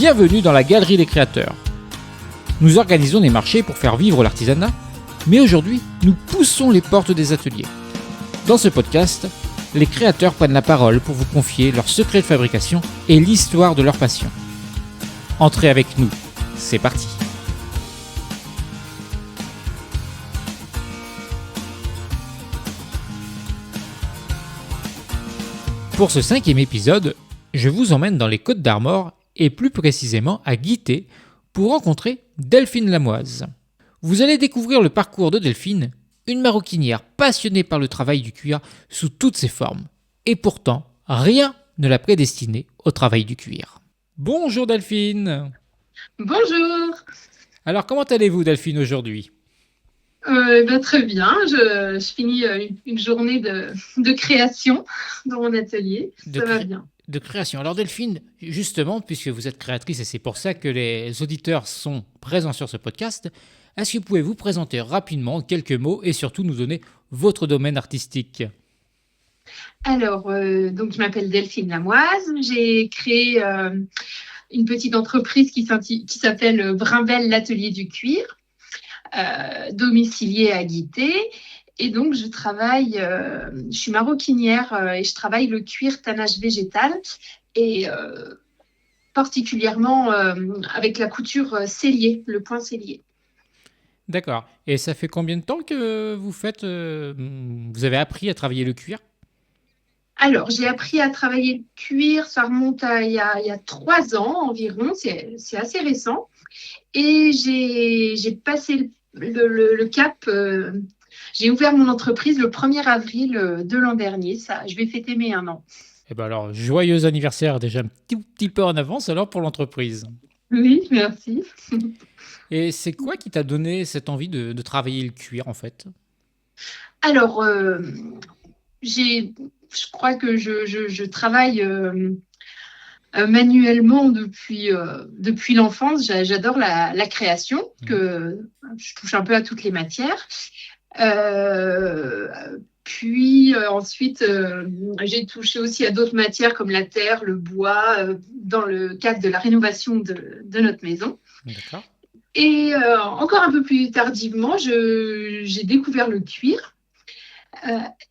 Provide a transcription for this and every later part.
Bienvenue dans la Galerie des Créateurs. Nous organisons des marchés pour faire vivre l'artisanat, mais aujourd'hui, nous poussons les portes des ateliers. Dans ce podcast, les créateurs prennent la parole pour vous confier leurs secrets de fabrication et l'histoire de leur passion. Entrez avec nous, c'est parti. Pour ce 5e épisode, je vous emmène dans les Côtes d'Armor et plus précisément à Guitté pour rencontrer Delphine Lamoise. Vous allez découvrir le parcours de Delphine, une maroquinière passionnée par le travail du cuir sous toutes ses formes. Et pourtant, rien ne l'a prédestinée au travail du cuir. Bonjour Delphine. Bonjour. Alors comment allez-vous Delphine aujourd'hui ? Très bien, je finis une journée de création dans mon atelier, ça va bien. De création. Alors Delphine, justement, puisque vous êtes créatrice et c'est pour ça que les auditeurs sont présents sur ce podcast, est-ce que vous pouvez vous présenter rapidement en quelques mots et surtout nous donner votre domaine artistique ? Alors, donc je m'appelle Delphine Lamoise, j'ai créé une petite entreprise qui s'appelle Brimbelle l'atelier du cuir, domiciliée à Guitté. Et donc, je suis maroquinière et je travaille le cuir tannage végétal et particulièrement avec la couture sellier, le point sellier. D'accord. Et ça fait combien de temps que vous avez appris à travailler le cuir ? Alors, j'ai appris à travailler le cuir, ça remonte à il y a 3 ans environ, c'est assez récent. Et j'ai passé le cap. J'ai ouvert mon entreprise le 1er avril de l'an dernier. Je vais fêter mes 1 an. Eh bien alors, joyeux anniversaire déjà un petit peu en avance alors pour l'entreprise. Oui, merci. Et c'est quoi qui t'a donné cette envie de travailler le cuir en fait ? Alors, je crois que je travaille manuellement depuis l'enfance. J'adore la création, que je touche un peu à toutes les matières. Puis ensuite, j'ai touché aussi à d'autres matières comme la terre, le bois, dans le cadre de la rénovation de notre maison. D'accord. Et encore un peu plus tardivement, j'ai découvert le cuir.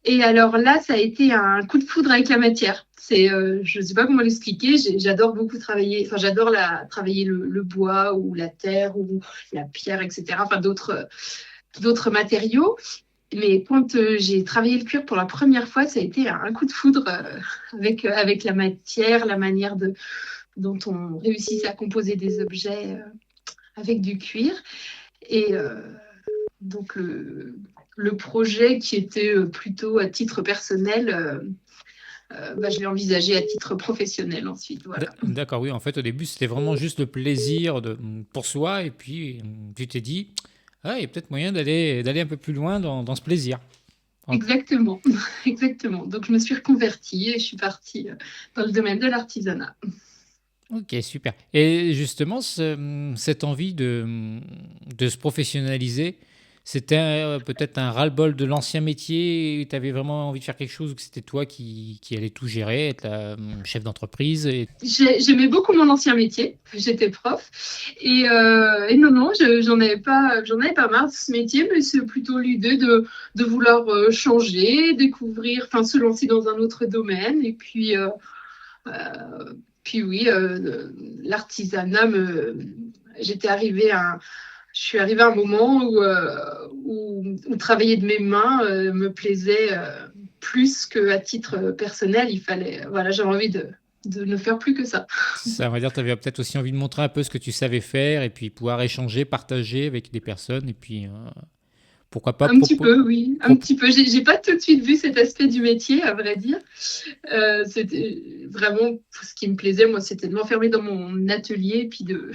Et alors là, ça a été un coup de foudre avec la matière. Je ne sais pas comment l'expliquer. J'adore beaucoup travailler. Enfin, j'adore travailler le bois ou la terre ou la pierre, etc. Enfin, d'autres matériaux. Mais quand j'ai travaillé le cuir pour la première fois, ça a été un coup de foudre avec la matière, la manière dont on réussit à composer des objets avec du cuir. Et donc, le projet qui était plutôt à titre personnel, je l'ai envisagé à titre professionnel ensuite. Voilà. D'accord, oui. En fait, au début, c'était vraiment juste le plaisir pour soi. Et puis, tu t'es dit, il y a peut-être moyen d'aller un peu plus loin dans ce plaisir. Exactement, exactement. Donc, je me suis reconvertie et je suis partie dans le domaine de l'artisanat. Ok, super. Et justement, cette envie de se professionnaliser, c'était peut-être un ras-le-bol de l'ancien métier. Tu avais vraiment envie de faire quelque chose où c'était toi qui allais tout gérer, être la chef d'entreprise. J'aimais beaucoup mon ancien métier. J'étais prof. Et non, j'en avais pas marre de ce métier, mais c'est plutôt l'idée de vouloir changer, découvrir, enfin se lancer dans un autre domaine. Et puis oui, l'artisanat, je suis arrivée à un moment où travailler de mes mains me plaisait plus qu'à titre personnel. J'avais envie de ne faire plus que ça. Ça veut dire que tu avais peut-être aussi envie de montrer un peu ce que tu savais faire et puis pouvoir échanger, partager avec des personnes et puis pourquoi pas... Un petit peu, oui. Un petit peu. J'ai pas tout de suite vu cet aspect du métier, à vrai dire. C'était vraiment ce qui me plaisait, moi, c'était de m'enfermer dans mon atelier et puis de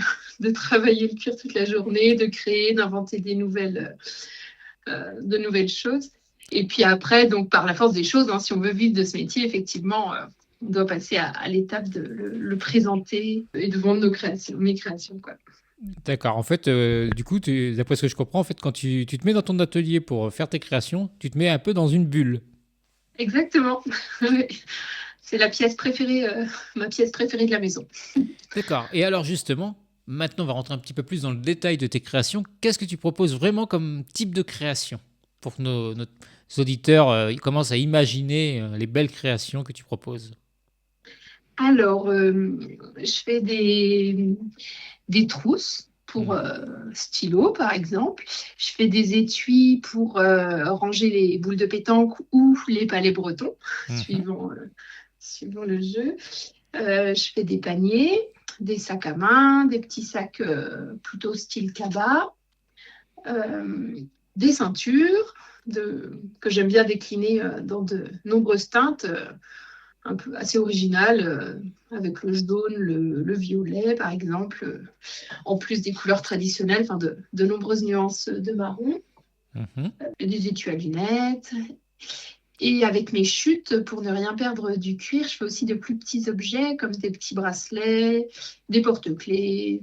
travailler le cuir toute la journée, de créer, d'inventer de nouvelles choses. Et puis après, donc par la force des choses, si on veut vivre de ce métier, effectivement, on doit passer à l'étape de le présenter et de vendre mes créations, quoi. D'accord. En fait, du coup, d'après ce que je comprends, en fait, quand tu te mets dans ton atelier pour faire tes créations, tu te mets un peu dans une bulle. Exactement. c'est la pièce préférée, ma pièce préférée de la maison. D'accord. Et alors justement, maintenant on va rentrer un petit peu plus dans le détail de tes créations. Qu'est-ce que tu proposes vraiment comme type de création pour que nos auditeurs ils commencent à imaginer les belles créations que tu proposes? Alors, je fais des trousses pour Mhm, stylo, par exemple. Je fais des étuis pour ranger les boules de pétanque ou les palets bretons, mhm. suivant le jeu. Je fais des paniers, des sacs à main, des petits sacs plutôt style cabas, euh, des ceintures que j'aime bien décliner dans de nombreuses teintes, un peu assez originales, avec le jaune, le violet, par exemple, en plus des couleurs traditionnelles, enfin de nombreuses nuances de marron, Mhm. des étuis à lunettes. Et avec mes chutes, pour ne rien perdre du cuir, je fais aussi de plus petits objets comme des petits bracelets, des porte-clés,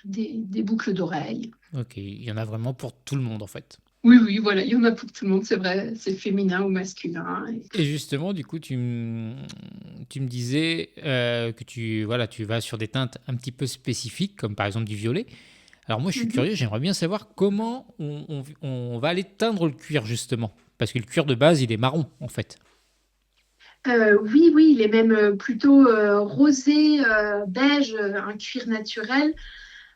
des boucles d'oreilles. Ok, il y en a vraiment pour tout le monde en fait. Oui, oui, voilà, il y en a pour tout le monde, c'est vrai, c'est féminin ou masculin. Et justement, du coup, tu me disais que voilà, tu vas sur des teintes un petit peu spécifiques, comme par exemple du violet. Alors moi, je suis Mhm. curieux, j'aimerais bien savoir comment on va aller teindre le cuir, justement. Parce que le cuir de base, il est marron, en fait. Oui, oui, il est même plutôt rosé, beige, un cuir naturel.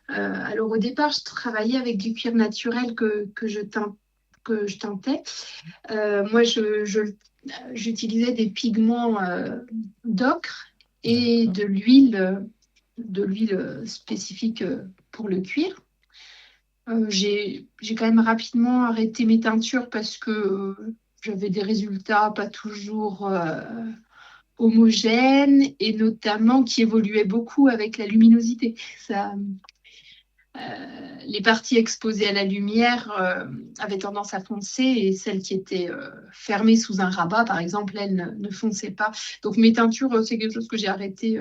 Alors au départ, je travaillais avec du cuir naturel que je teintais. Moi, j'utilisais des pigments d'ocre et D'accord. de l'huile spécifique pour le cuir. J'ai quand même rapidement arrêté mes teintures parce que j'avais des résultats pas toujours homogènes et notamment qui évoluaient beaucoup avec la luminosité. Les parties exposées à la lumière avaient tendance à foncer et celles qui étaient fermées sous un rabat, par exemple, elles ne fonçaient pas. Donc mes teintures, c'est quelque chose que j'ai arrêté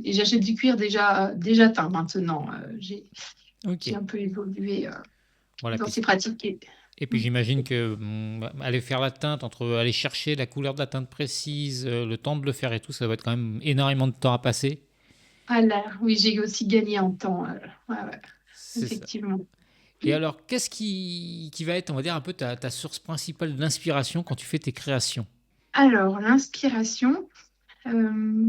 et j'achète du cuir déjà teint maintenant. J'ai Ok. un peu évolué Voilà. dans ces pratiques. Et puis j'imagine que aller faire la teinte, entre aller chercher la couleur de la teinte précise, le temps de le faire et tout, ça va être quand même énormément de temps à passer. Ah là, oui, j'ai aussi gagné en temps. Ouais, ouais, C'est ça. effectivement. Et alors, qu'est-ce qui va être, on va dire, un peu ta source principale d'inspiration quand tu fais tes créations? Alors, l'inspiration, euh,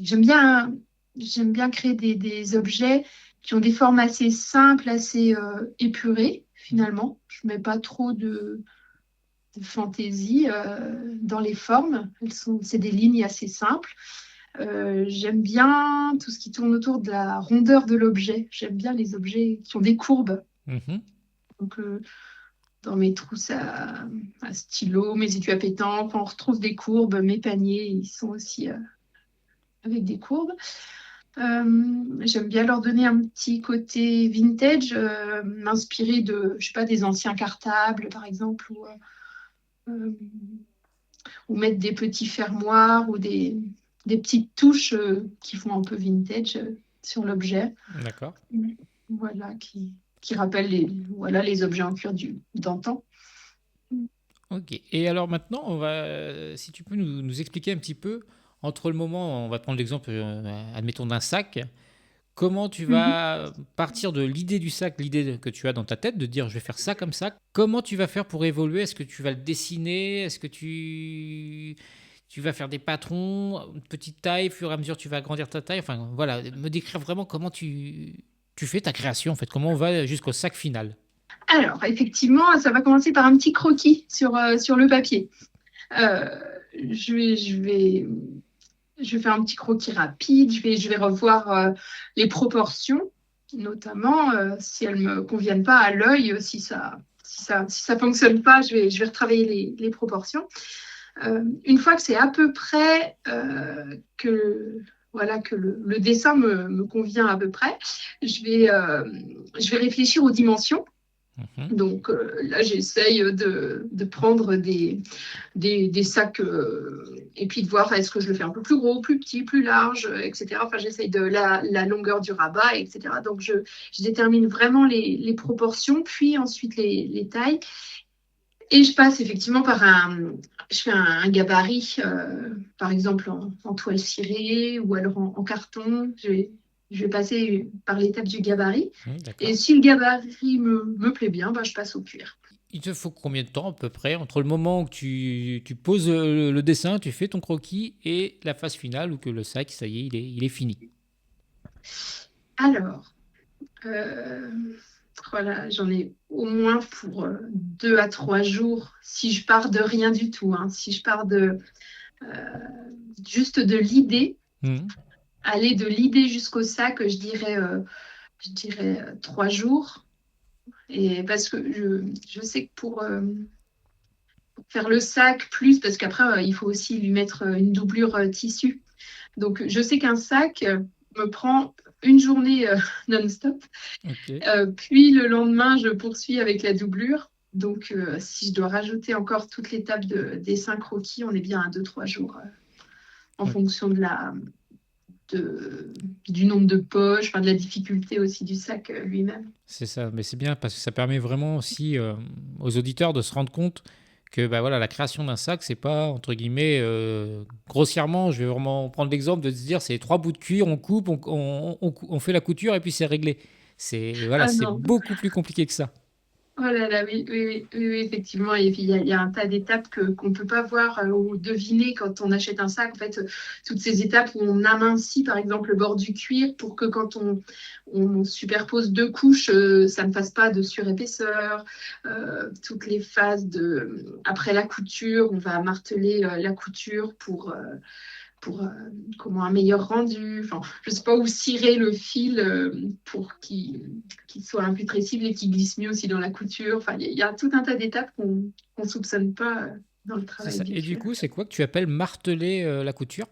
j'aime bien, j'aime bien créer des objets qui ont des formes assez simples, assez épurées, finalement. Je mets pas trop de fantaisie dans les formes. C'est des lignes assez simples. J'aime bien tout ce qui tourne autour de la rondeur de l'objet. J'aime bien les objets qui ont des courbes. Mhm. Donc, dans mes trousses à stylo, mes étuis à pétanque, on retrouve des courbes. Mes paniers, ils sont aussi avec des courbes. J'aime bien leur donner un petit côté vintage, m'inspirer je sais pas, des anciens cartables, par exemple, euh, ou mettre des petits fermoirs ou des petites touches qui font un peu vintage sur l'objet. D'accord. Voilà, qui rappellent voilà, les objets en cuir d'antan. Ok. Et alors maintenant, si tu peux nous expliquer un petit peu, entre le moment, on va prendre l'exemple, admettons, d'un sac, comment tu Mhm. vas partir de l'idée du sac, l'idée que tu as dans ta tête, de dire je vais faire ça comme ça, comment tu vas faire pour évoluer? Est-ce que tu vas le dessiner? Est-ce que tu vas faire des patrons, petite taille, au fur et à mesure tu vas agrandir ta taille? Enfin voilà, me décrire vraiment comment tu fais ta création en fait, comment on va jusqu'au sac final. Alors, effectivement, ça va commencer par un petit croquis sur le papier. Euh, je vais, je vais, je vais faire un petit croquis rapide. Je vais revoir les proportions, notamment si elles me conviennent pas à l'œil, si ça fonctionne pas, je vais retravailler les proportions. Une fois que c'est à peu près voilà, que le dessin me convient à peu près, je vais réfléchir aux dimensions. Mhm. Donc là, j'essaye de prendre des sacs et puis de voir est-ce que je le fais un peu plus gros, plus petit, plus large, etc. Enfin, j'essaye de la longueur du rabat, etc. Donc, je détermine vraiment les proportions, puis ensuite les tailles. Et je passe effectivement je fais un gabarit, par exemple en toile cirée ou alors en carton. Je vais passer par l'étape du gabarit. Et D'accord. si le gabarit me plaît bien, bah, je passe au cuir. Il te faut combien de temps à peu près entre le moment où tu poses le dessin, tu fais ton croquis et la phase finale où que le sac, ça y est, il est fini. Alors, euh, voilà, j'en ai au moins pour 2 à 3 jours si je pars de rien du tout, hein. Si je pars euh, juste de l'idée, Mhm. aller de l'idée jusqu'au sac, je dirais 3 jours. Et parce que je sais que pour faire le sac plus, parce qu'après, il faut aussi lui mettre une doublure tissu. Donc, je sais qu'un sac me prend une journée non-stop. Ok. Puis le lendemain, je poursuis avec la doublure. Donc, si je dois rajouter encore toute l'étape de dessin croquis, on est bien à 2, 3 jours en Ok. fonction de, du nombre de poches, enfin, de la difficulté aussi du sac lui-même. C'est ça, mais c'est bien parce que ça permet vraiment aussi aux auditeurs de se rendre compte que bah voilà, la création d'un sac, c'est pas entre guillemets grossièrement, je vais vraiment prendre l'exemple de se dire c'est trois bouts de cuir, on coupe, on fait la couture et puis c'est réglé. C'est voilà, Ah c'est non, beaucoup plus compliqué que ça. oh là là, oui, oui, oui, oui, oui, effectivement. Et puis, il y a un tas d'étapes qu'on ne peut pas voir ou deviner quand on achète un sac. En fait, toutes ces étapes où on amincit, par exemple, le bord du cuir pour que quand on superpose deux couches, ça ne fasse pas de surépaisseur. Toutes les phases après la couture, on va marteler la couture pour comment un meilleur rendu. Enfin, je ne sais pas où cirer le fil pour qu'il soit imputrescible et qu'il glisse mieux aussi dans la couture. Enfin, il y a tout un tas d'étapes qu'on ne soupçonne pas dans le C'est travail ça. du Et du cuir. coup, c'est quoi que tu appelles marteler la couture?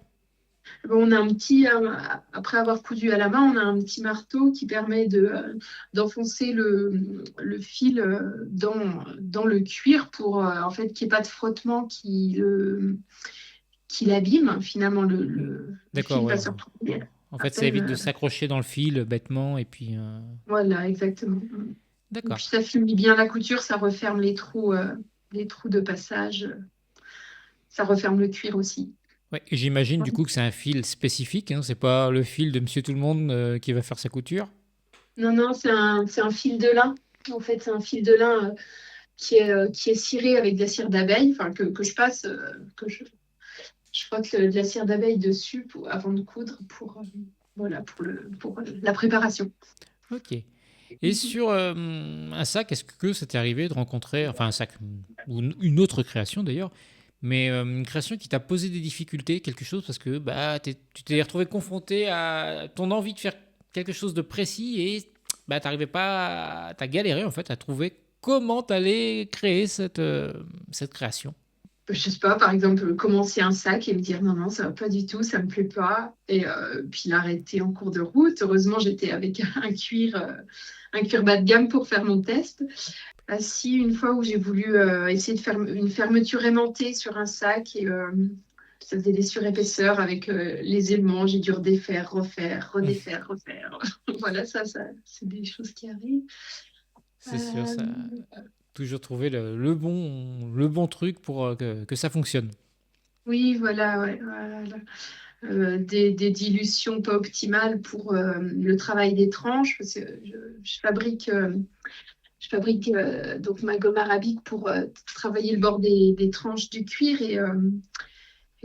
Bon, on a après avoir cousu à la main, on a un petit marteau qui permet d'enfoncer le fil dans le cuir pour en fait qu'il n'y ait pas de frottement qui l'abîme. Finalement, le D'accord, fil ouais. va se retrouver En à fait, ça peine. évite de s'accrocher dans le fil bêtement et puis. Voilà, exactement. Et D'accord. puis ça finit bien la couture, ça referme les trous de passage, ça referme le cuir aussi. Ouais, et j'imagine du coup que c'est un fil spécifique, hein, c'est pas le fil de Monsieur Tout le Monde qui va faire sa couture. Non, non, c'est un fil de lin. En fait, c'est un fil de lin qui est ciré avec de la cire d'abeille, enfin que je passe, je frotte de la cire d'abeille dessus avant de coudre voilà, pour la préparation. Ok. Et sur un sac, est-ce que ça t'est arrivé de rencontrer, enfin un sac, ou une autre création d'ailleurs, mais une création qui t'a posé des difficultés, quelque chose, parce que bah, tu t'es retrouvé confronté à ton envie de faire quelque chose de précis et bah, t'arrivais pas, t'as galéré en fait à trouver comment t'allais créer cette création. Je sais pas, par exemple, commencer un sac et me dire non, non, ça va pas du tout, ça me plaît pas. Et puis l'arrêter en cours de route. Heureusement, j'étais avec un cuir bas de gamme pour faire mon test. Ah, si, une fois où j'ai voulu essayer de faire une fermeture aimantée sur un sac et ça faisait des surépaisseurs avec les aimants, j'ai dû redéfaire, refaire, redéfaire, refaire. Voilà, ça c'est des choses qui arrivent. C'est sûr, Euh, ça. Toujours trouver le bon truc pour que ça fonctionne. oui, voilà, ouais, voilà. Des dilutions pas optimales pour le travail des tranches, parce que je fabrique donc ma gomme arabique pour travailler le bord des tranches du cuir et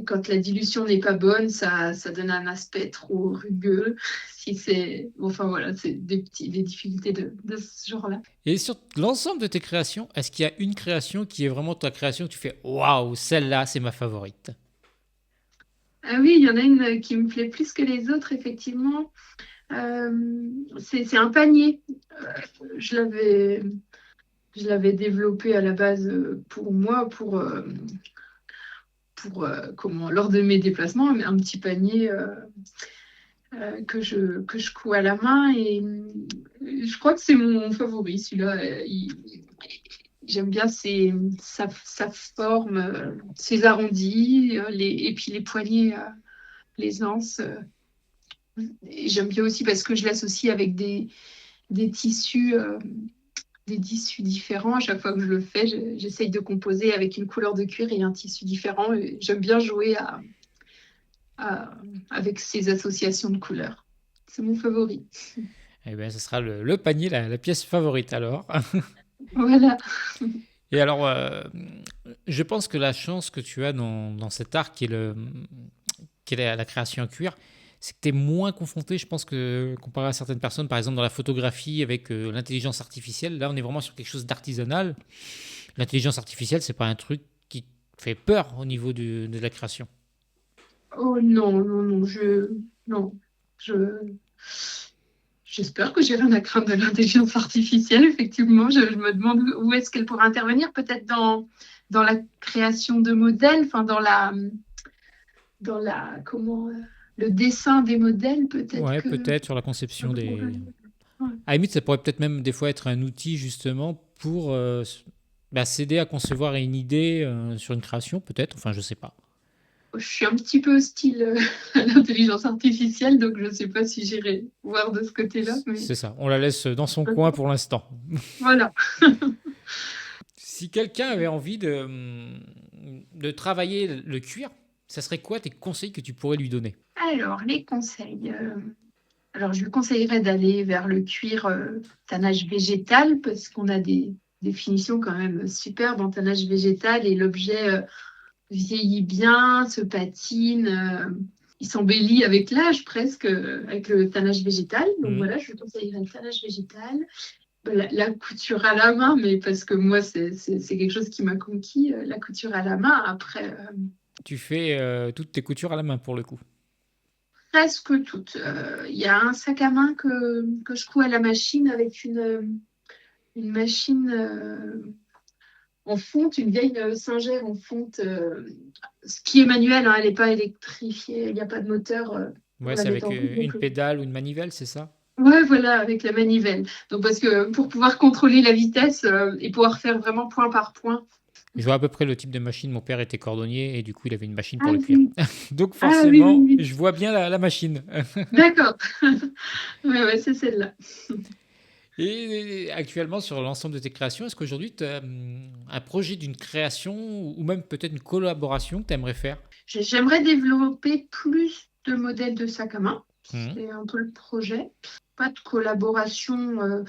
quand la dilution n'est pas bonne, ça donne un aspect trop rugueux. Si c'est, enfin voilà, c'est des difficultés de ce genre-là. Et sur l'ensemble de tes créations, est-ce qu'il y a une création qui est vraiment ta création que tu fais waouh, celle-là, c'est ma favorite? Ah oui, il y en a une qui me plaît plus que les autres, effectivement. C'est un panier. Je l'avais Je l'avais développé à la base pour moi, lors de mes déplacements, un petit panier que je couds à la main. Et je crois que c'est mon favori, celui-là. J'aime bien sa forme, ses arrondis, et puis les poignées, les anses. Et j'aime bien aussi parce que je l'associe avec des tissus. des tissus différents. À chaque fois que je le fais, j'essaye de composer avec une couleur de cuir et un tissu différent. Et j'aime bien jouer à- avec ces associations de couleurs. C'est mon favori. Eh bien, ce sera le panier, la pièce favorite alors. Voilà. Et alors, je pense que la chance que tu as dans cet art qui est la création en cuir, c'est que tu es moins confronté, je pense, que comparé à certaines personnes, par exemple dans la photographie avec l'intelligence artificielle. Là, on est vraiment sur quelque chose d'artisanal. L'intelligence artificielle, c'est pas un truc qui fait peur au niveau de la création. Oh non, non, non, non, je, j'espère que j'ai rien à craindre de l'intelligence artificielle. Effectivement, je me demande où est-ce qu'elle pourrait intervenir, peut-être dans la création de modèles, enfin comment, le dessin des modèles, peut-être Ouais, que peut-être sur la ça conception pourrait. des. Ouais. À la limite, ça pourrait peut-être même des fois être un outil justement pour s'aider à concevoir une idée sur une création, peut-être. Enfin, je sais pas. Je suis un petit peu hostile à l'intelligence artificielle, donc je ne sais pas si j'irai voir de ce côté-là, mais C'est ça. On la laisse dans son coin pour l'instant. voilà. Si quelqu'un avait envie de travailler le cuir, ça serait quoi tes conseils que tu pourrais lui donner? Alors, les conseils. Alors, je lui conseillerais d'aller vers le cuir tannage végétal parce qu'on a des finitions quand même superbes en tannage végétal et l'objet vieillit bien, se patine, il s'embellit avec l'âge presque, avec le tannage végétal. Donc Hmm. voilà, je lui conseillerais le tannage végétal. La couture à la main, mais parce que moi, c'est quelque chose qui m'a conquis, la couture à la main. Après, Tu fais toutes tes coutures à la main pour le coup. presque toutes. Il y a un sac à main que je couds à la machine avec une machine en fonte, une vieille singère en fonte, ce qui est manuel, hein, elle n'est pas électrifiée, il n'y a pas de moteur pour Ouais, la c'est mettre avec en route. une Donc, pédale ou une manivelle, c'est ça? ouais, voilà, avec la manivelle. Donc, parce que pour pouvoir contrôler la vitesse et pouvoir faire vraiment point par point. Je vois à peu près le type de machine. Mon père était cordonnier et du coup, il avait une machine pour Ah le cuir. oui, Donc ah oui, oui, forcément, oui. je vois bien la machine. D'accord. Ouais, ouais, c'est celle-là. Et actuellement, sur l'ensemble de tes créations, est-ce qu'aujourd'hui, tu as un projet d'une création ou même peut-être une collaboration que tu aimerais faire? J'aimerais développer plus de modèles de sac à main. Mhm. C'est un peu le projet. Pas de collaboration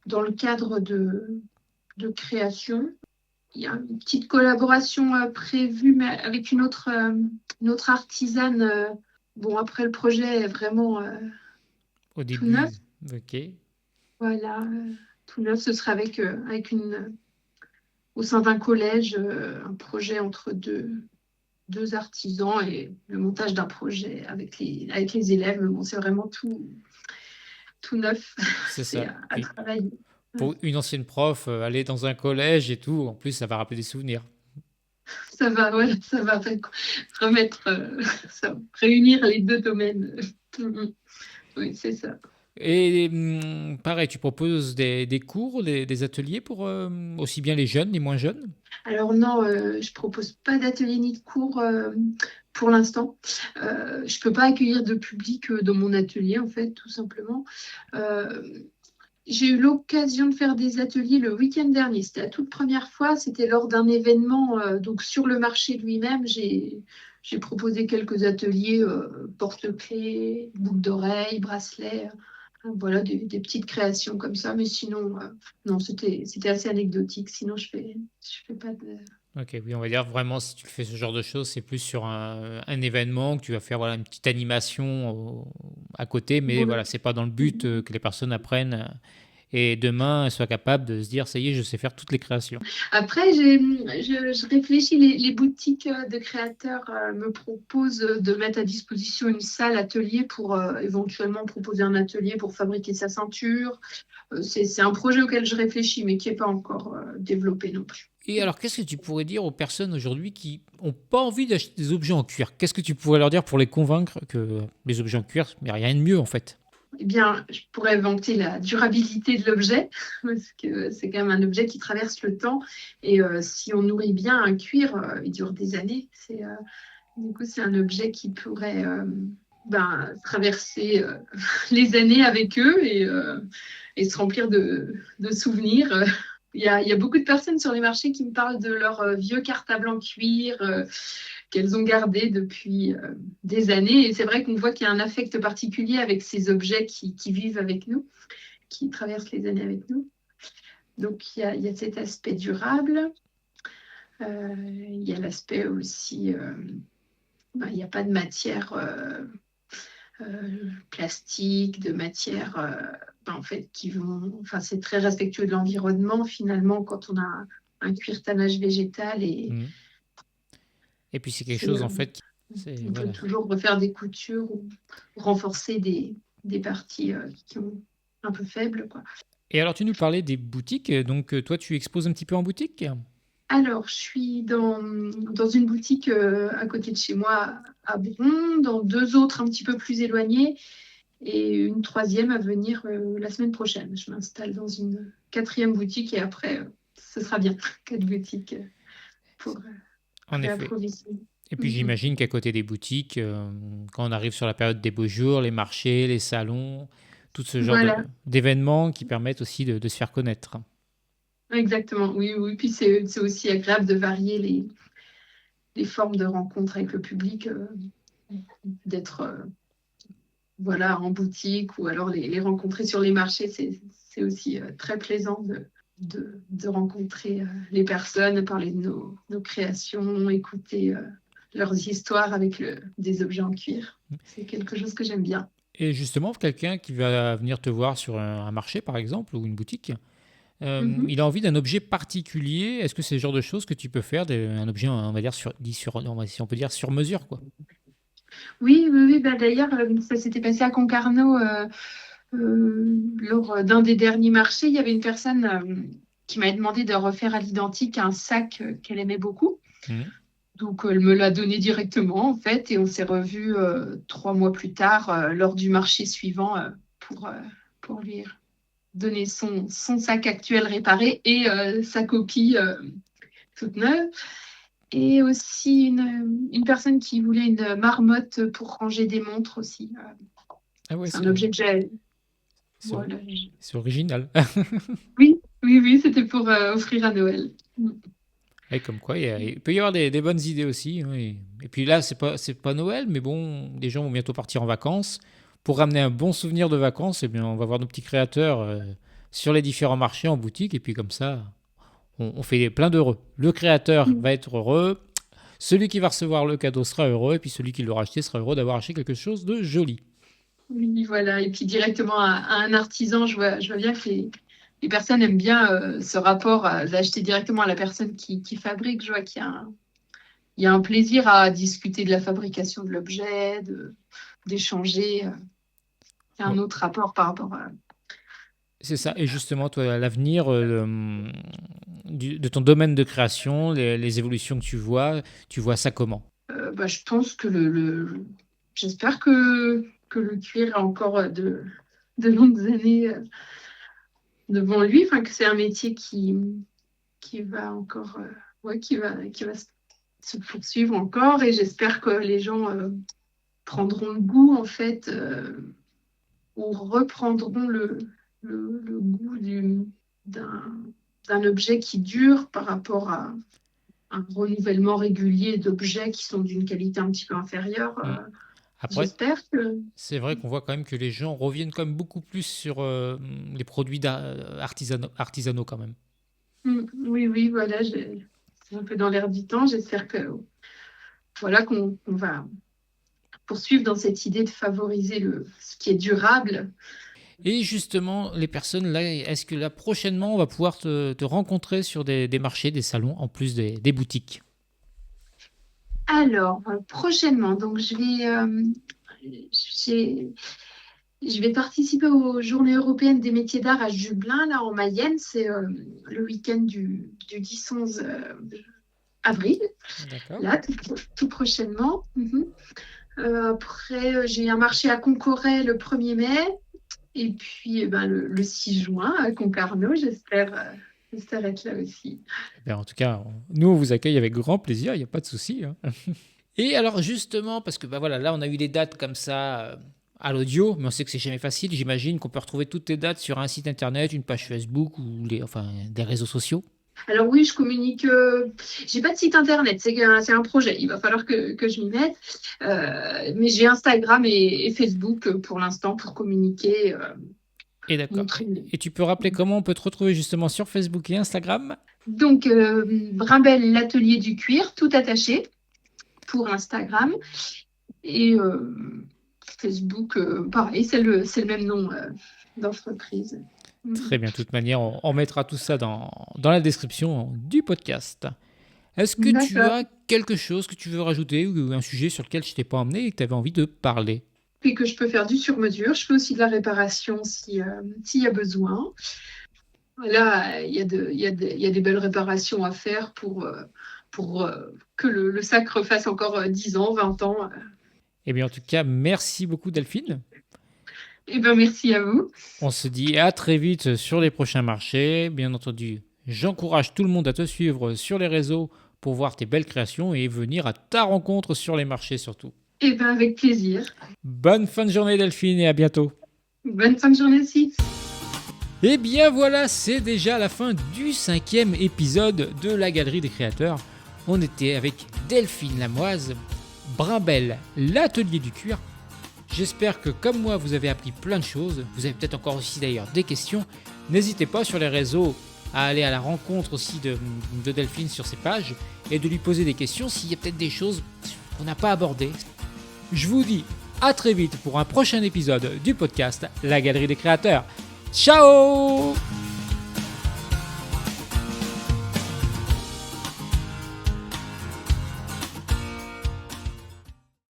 dans le cadre de création. Il y a une petite collaboration prévue, mais avec une autre artisane. Bon, après, le projet est vraiment Au tout neuf. début, ok. Voilà, tout neuf, ce serait au sein d'un collège, un projet entre deux artisans et le montage d'un projet avec les élèves. Mais bon, c'est vraiment tout neuf. C'est C'est ça. à travailler. Pour une ancienne prof, aller dans un collège et tout, en plus, ça va rappeler des souvenirs. Ça va, ouais, ça va remettre, réunir les deux domaines. Oui, c'est ça. Et pareil, tu proposes des cours, des ateliers pour aussi bien les jeunes, les moins jeunes? Alors non, je propose pas d'atelier ni de cours pour l'instant. Je peux pas accueillir de public dans mon atelier, en fait, tout simplement. Euh, j'ai eu l'occasion de faire des ateliers le week-end dernier. C'était la toute première fois. C'était lors d'un événement, donc sur le marché lui-même. J'ai proposé quelques ateliers, porte-clés, boucles d'oreilles, bracelets, voilà, des petites créations comme ça. Mais sinon, non, c'était assez anecdotique. Sinon, je fais pas de. Ok, oui, on va dire vraiment, si tu fais ce genre de choses, c'est plus sur un événement que tu vas faire voilà, une petite animation à côté, mais Voilà. voilà, c'est pas dans le but que les personnes apprennent et demain elles soient capables de se dire, ça y est, je sais faire toutes les créations. Après, je réfléchis, les boutiques de créateurs me proposent de mettre à disposition une salle atelier pour éventuellement proposer un atelier pour fabriquer sa ceinture. C'est un projet auquel je réfléchis, mais qui n'est pas encore développé non plus. Et alors, qu'est-ce que tu pourrais dire aux personnes aujourd'hui qui n'ont pas envie d'acheter des objets en cuir? Qu'est-ce que tu pourrais leur dire pour les convaincre que les objets en cuir, il n'y a rien de mieux en fait? Eh bien, je pourrais vanter la durabilité de l'objet, parce que c'est quand même un objet qui traverse le temps. Et si on nourrit bien un cuir, il dure des années. Du coup, c'est un objet qui pourrait traverser les années avec eux et se remplir de souvenirs. Il y a beaucoup de personnes sur les marchés qui me parlent de leurs vieux cartables en cuir qu'elles ont gardés depuis des années. Et c'est vrai qu'on voit qu'il y a un affect particulier avec ces objets qui vivent avec nous, qui traversent les années avec nous. Donc il y a cet aspect durable. Il y a l'aspect aussi, il n'y a pas de matière plastique, de matière en fait c'est très respectueux de l'environnement finalement quand on a un cuir tannage végétal Mhm. Et puis c'est quelque c'est, chose euh, en fait, on peut voilà. toujours refaire des coutures ou renforcer des parties qui sont un peu faibles, quoi. Et alors tu nous parlais des boutiques, donc toi tu exposes un petit peu en boutique? Alors, je suis dans une boutique à côté de chez moi à Bron, dans deux autres un petit peu plus éloignées et une troisième à venir la semaine prochaine. Je m'installe dans une quatrième boutique et après, ce sera bien. Quatre boutiques pour En effet. réapprovisionner. Et puis Mhm. j'imagine qu'à côté des boutiques, quand on arrive sur la période des beaux jours, les marchés, les salons, tout ce genre Voilà, d'événements qui permettent aussi de se faire connaître. exactement. Oui, oui. Puis c'est aussi agréable de varier les formes de rencontres avec le public, d'être voilà, en boutique ou alors les rencontrer sur les marchés. C'est aussi très plaisant de rencontrer les personnes, parler de nos créations, écouter leurs histoires avec des objets en cuir. C'est quelque chose que j'aime bien. Et justement, quelqu'un qui va venir te voir sur un marché, par exemple, ou une boutique, Mhm. il a envie d'un objet particulier. Est-ce que c'est le genre de choses que tu peux faire, un objet, on va dire, si on peut dire sur mesure, quoi? Oui, oui, oui. Bah, d'ailleurs, ça s'était passé à Concarneau lors d'un des derniers marchés. Il y avait une personne qui m'avait demandé de refaire à l'identique un sac qu'elle aimait beaucoup. Mhm. Donc, elle me l'a donné directement, en fait, et on s'est revus 3 mois plus tard lors du marché suivant pour, euh, pour lui donner son sac actuel réparé et sa copie toute neuve. Et aussi une personne qui voulait une marmotte pour ranger des montres aussi. Ah ouais, C'est un objet que j'ai. c'est Voilà. c'est original. Oui, oui, oui, c'était pour offrir à Noël. Et comme quoi, il peut y avoir des bonnes idées aussi, hein. Et puis là, c'est pas Noël, mais bon, les gens vont bientôt partir en vacances. Pour ramener un bon souvenir de vacances, eh bien, on va voir nos petits créateurs sur les différents marchés en boutique. Et puis comme ça, on fait plein d'heureux. Le créateur va être heureux, celui qui va recevoir le cadeau sera heureux, et puis celui qui l'aura acheté sera heureux d'avoir acheté quelque chose de joli. Oui, voilà. Et puis directement à un artisan, je vois bien que les personnes aiment bien ce rapport d'acheter directement à la personne qui fabrique. Je vois il y a un plaisir à discuter de la fabrication de l'objet, d'échanger. C'est Ouais, un autre rapport par rapport à. c'est ça. Et justement, toi, à l'avenir de ton domaine de création, les évolutions que tu vois ça comment? Bah, je pense que j'espère que le cuir a encore de longues années devant lui. Enfin, que c'est un métier qui va encore, ouais, qui va se poursuivre encore. Et j'espère que les gens prendront le goût, en fait, ou reprendront le goût d'un, d'un objet qui dure par rapport à un renouvellement régulier d'objets qui sont d'une qualité un petit peu inférieure. Hmm. Après, J'espère que. c'est vrai qu'on voit quand même que les gens reviennent quand même beaucoup plus sur les produits artisanaux quand même. Oui, oui, voilà, c'est un peu dans l'air du temps. J'espère que voilà qu'on va poursuivre dans cette idée de favoriser ce qui est durable. Et justement, les personnes là, est-ce que là prochainement on va pouvoir te rencontrer sur des marchés, des salons, en plus des boutiques? Alors, prochainement, donc j'ai- je vais participer aux Journées européennes des métiers d'art à Dublin, là en Mayenne. C'est le week-end du 10-11 avril, D'accord. là, tout prochainement. Mhm. Après, j'ai un marché à Concoret le 1er mai. Et puis, ben, le 6 juin à Concarneau, j'espère être là aussi. Eh bien, en tout cas, nous on vous accueille avec grand plaisir, il n'y a pas de souci, hein. Et alors justement, parce que bah voilà, là on a eu des dates comme ça à l'audio, mais on sait que c'est jamais facile. J'imagine qu'on peut retrouver toutes tes dates sur un site internet, une page Facebook ou des réseaux sociaux. Alors oui, je communique. J'ai pas de site internet, c'est un projet. Il va falloir que je m'y mette. Mais j'ai Instagram et Facebook pour l'instant pour communiquer. Et d'accord. Montrer. Et tu peux rappeler comment on peut te retrouver justement sur Facebook et Instagram? Donc Brimbelle, l'atelier du cuir, tout attaché pour Instagram. Et Facebook, pareil, c'est le même nom d'entreprise. Très bien, de toute manière, on mettra tout ça dans la description du podcast. Est-ce que tu D'accord. as quelque chose que tu veux rajouter ou un sujet sur lequel je t'ai pas emmené et que tu avais envie de parler? Puis que je peux faire du sur-mesure. Je fais aussi de la réparation s'il y a besoin. Là, il y a des belles réparations à faire pour que le sac refasse encore 10 ans, 20 ans. Eh bien, en tout cas, merci beaucoup Delphine. Eh bien, merci à vous. On se dit à très vite sur les prochains marchés. Bien entendu, j'encourage tout le monde à te suivre sur les réseaux pour voir tes belles créations et venir à ta rencontre sur les marchés surtout. Eh bien, avec plaisir. Bonne fin de journée Delphine et à bientôt. Bonne fin de journée aussi. Et bien voilà, c'est déjà la fin du 5e épisode de la Galerie des Créateurs. On était avec Delphine Lamoise, Brimbelle, l'atelier du cuir. J'espère que comme moi vous avez appris plein de choses, vous avez peut-être encore aussi d'ailleurs des questions. N'hésitez pas sur les réseaux à aller à la rencontre aussi de Delphine sur ses pages et de lui poser des questions s'il y a peut-être des choses qu'on n'a pas abordées. Je vous dis à très vite pour un prochain épisode du podcast La Galerie des Créateurs. Ciao!